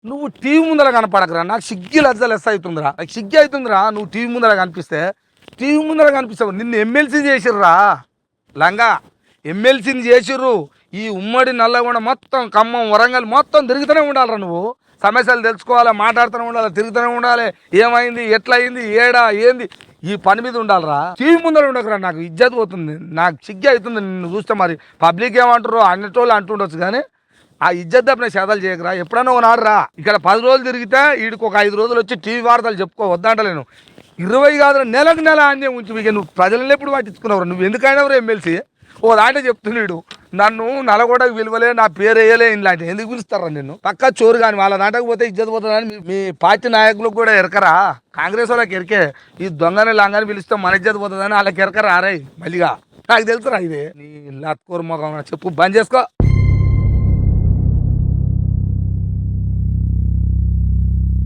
నువ్వు టీవీ ముందర కనపడకరా, నాకు సిగ్గి లజ్జ లెస్ అవుతుందిరా, నాకు సిగ్గి అవుతుందిరా. నువ్వు టీవీ ముందర కనిపిస్తే, టీవీ ముందర కనిపిస్తావు. నిన్ను ఎమ్మెల్సీ చేసిర్రా లంగా, ఎమ్మెల్సీని చేసిర్రు. ఈ ఉమ్మడి నల్లగొండ మొత్తం, ఖమ్మం, వరంగల్ మొత్తం తిరుగుతూనే ఉండాలిరా. నువ్వు సమస్యలు తెలుసుకోవాలి, మాట్లాడుతూనే ఉండాలి, తిరుగుతూనే ఉండాలి. ఏమైంది, ఎట్లా అయింది, ఏడా ఏంది, ఈ పని మీద ఉండాలిరా. టీవీ ముందర ఉండకురా, నాకు ఇజ్జత్ పోతుంది, నాకు సిగ్గి అవుతుంది నిన్ను చూస్తే. మరి పబ్లిక్ ఏమంటారు అన్నటోళ్ళు అంటుండొచ్చు, కానీ ఆ ఇజ్జత్ దప్పిన సేదలు చేయకరా. ఎప్పుడన్నా ఒకనాడు రా, ఇక్కడ 10 రోజులు తిరిగితే వీడికి ఒక 5 రోజులు వచ్చి టీవీ వార్తలు చెప్పుకో, వద్దంటలేను. 20 కాదు, నెలకు నెల ఆంజే ఉంచి ఇక నువ్వు ప్రజలను ఎప్పుడు పట్టించుకున్నావు? నువ్వు ఎందుకైనా ఎమ్మెల్సీ ఓ దాంట్లో చెప్తున్నాడు, నన్ను నల్గొండకు విలువలే, నా పేరు వేయలే, ఇలాంటి ఎందుకు పిలుస్తారా నిన్ను? పక్కా చోరు కానీ వాళ్ళ దాంట్లోకి పోతే ఇజ్జత్ పోతుందని మీ పార్టీ నాయకులకు కూడా ఎరకరా? కాంగ్రెస్ వాళ్ళకి ఎరికే, ఈ దొంగని లంగని పిలిస్తే మన ఇజ్జత్ పోతుందని వాళ్ళకి ఎరకరా. ఆరాయి మళ్ళీగా నాకు తెలుసురా. ఇదే నీ లత్కోరు మొగం, చెప్పు బంద్ చేసుకో.